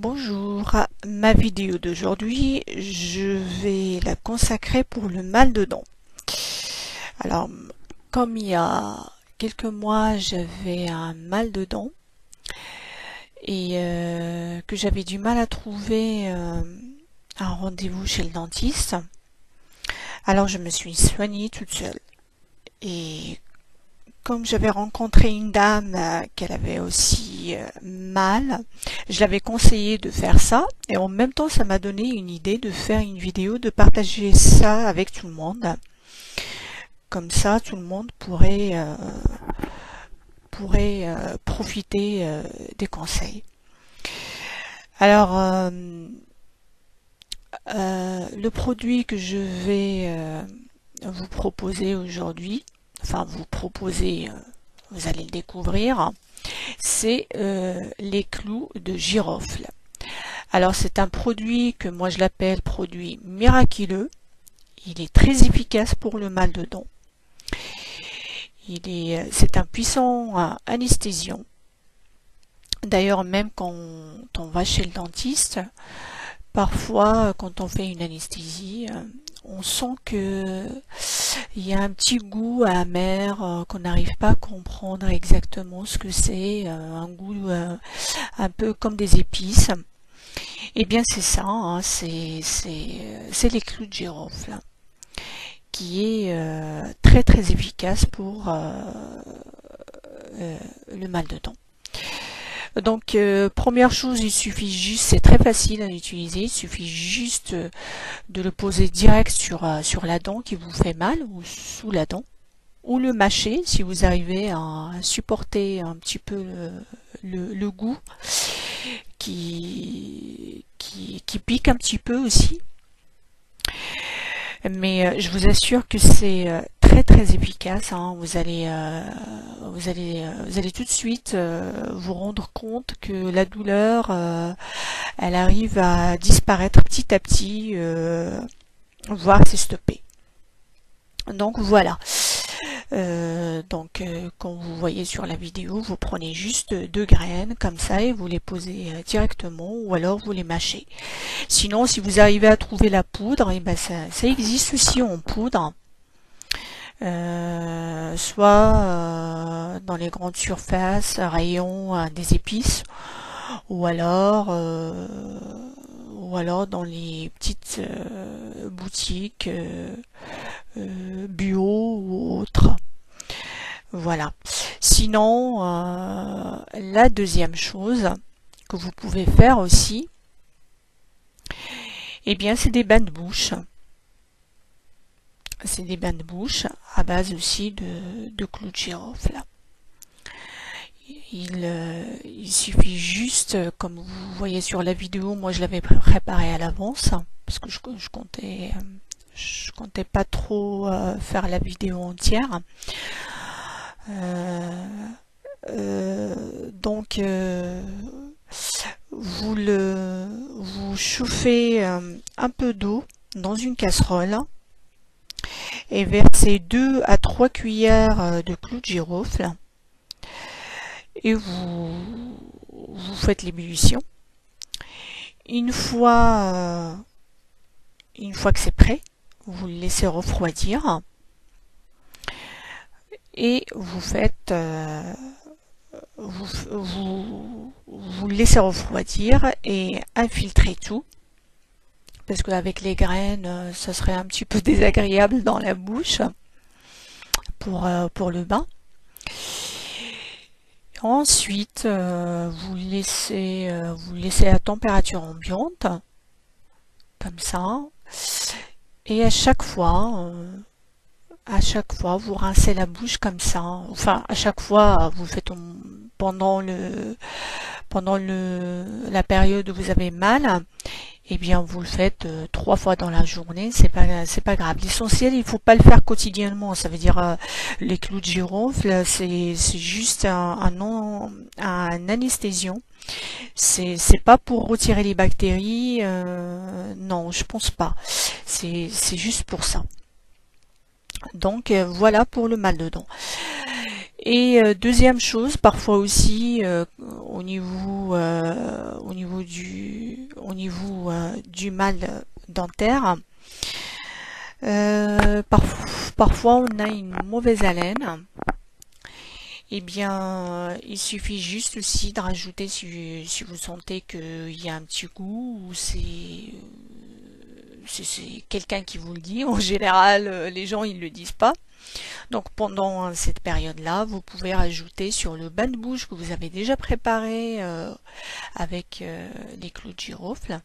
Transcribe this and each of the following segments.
Bonjour, ma vidéo d'aujourd'hui, je vais la consacrer pour le mal de dents. Alors, comme il y a quelques mois, j'avais un mal de dents et que j'avais du mal à trouver un rendez-vous chez le dentiste, alors je me suis soignée toute seule. Et comme j'avais rencontré une dame qu'elle avait aussi mal, je l'avais conseillé de faire ça et en même temps ça m'a donné une idée de faire une vidéo, de partager ça avec tout le monde. Comme ça tout le monde pourrait profiter des conseils. Alors le produit que je vais vous proposer aujourd'hui, enfin vous proposer, vous allez le découvrir, c'est les clous de girofle. Alors c'est un produit que moi je l'appelle produit miraculeux. Il est très efficace pour le mal de dents. C'est un puissant anesthésiant. D'ailleurs même quand on va chez le dentiste, parfois quand on fait une anesthésie, on sent que il y a un petit goût amer qu'on n'arrive pas à comprendre exactement ce que c'est, un goût un peu comme des épices. Et bien c'est ça, hein, c'est les clous de girofle qui est très très efficace pour le mal de dents. Donc première chose, il suffit juste, c'est très facile à utiliser, il suffit juste de le poser direct sur la dent qui vous fait mal ou sous la dent, ou le mâcher si vous arrivez à supporter un petit peu le goût qui pique un petit peu aussi. Mais je vous assure que c'est très très efficace, hein. Vous allez tout de suite vous rendre compte que la douleur elle arrive à disparaître petit à petit, voire s'estopper. Donc voilà. Comme vous voyez sur la vidéo, vous prenez juste 2 graines comme ça et vous les posez directement, ou alors vous les mâchez. Sinon, si vous arrivez à trouver la poudre, et ben ça existe aussi en poudre, soit dans les grandes surfaces, rayons des épices, ou alors dans les petites boutiques bio ou autres. Voilà. Sinon, la deuxième chose que vous pouvez faire aussi, eh bien, c'est des bains de bouche. C'est des bains de bouche à base aussi de clous de girofle. Il suffit juste, comme vous voyez sur la vidéo, moi je l'avais préparé à l'avance parce que je comptais pas trop faire la vidéo entière. Donc vous chauffez un peu d'eau dans une casserole et versez 2 à 3 cuillères de clous de girofle et vous faites l'ébullition. Une fois que c'est prêt, vous le laissez refroidir et vous faites vous le laissez refroidir et infiltrez tout, parce qu'avec les graines ça serait un petit peu désagréable dans la bouche pour le bain. Ensuite vous laissez à température ambiante comme ça, et à chaque fois vous rincez la bouche comme ça. Enfin, à chaque fois vous faites pendant la période où vous avez mal, et bien vous le faites 3 fois dans la journée, c'est pas grave. L'essentiel, il faut pas le faire quotidiennement. Ça veut dire les clous de girofle, c'est juste un anesthésiant. C'est pas pour retirer les bactéries, non, je pense pas. C'est juste pour ça. Donc voilà pour le mal de dents. Et deuxième chose, parfois aussi du mal dentaire, parfois on a une mauvaise haleine. Eh bien, il suffit juste aussi de rajouter, si vous sentez qu'il y a un petit goût, ou c'est quelqu'un qui vous le dit. En général, les gens ils le disent pas. Donc pendant cette période-là, vous pouvez rajouter sur le bain de bouche que vous avez déjà préparé avec les clous de girofle.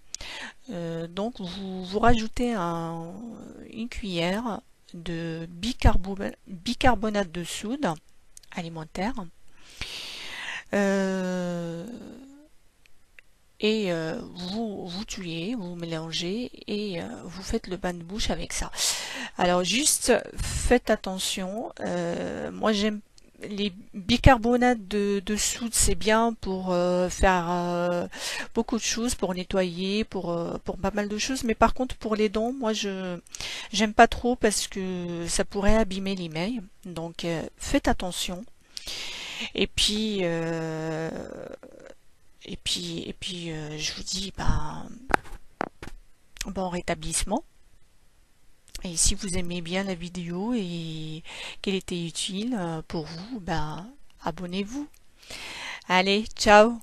Donc vous rajoutez une cuillère de bicarbonate de soude alimentaire. Et vous tuez, vous mélangez et vous faites le bain de bouche avec ça. Alors juste faites attention, moi j'aime les bicarbonates de soude, c'est bien pour faire beaucoup de choses, pour nettoyer, pour pas mal de choses, mais par contre pour les dents, moi je j'aime pas trop parce que ça pourrait abîmer l'émail, donc faites attention. Et puis je vous dis bon rétablissement. Et si vous aimez bien la vidéo et qu'elle était utile pour vous, abonnez-vous. Allez, ciao!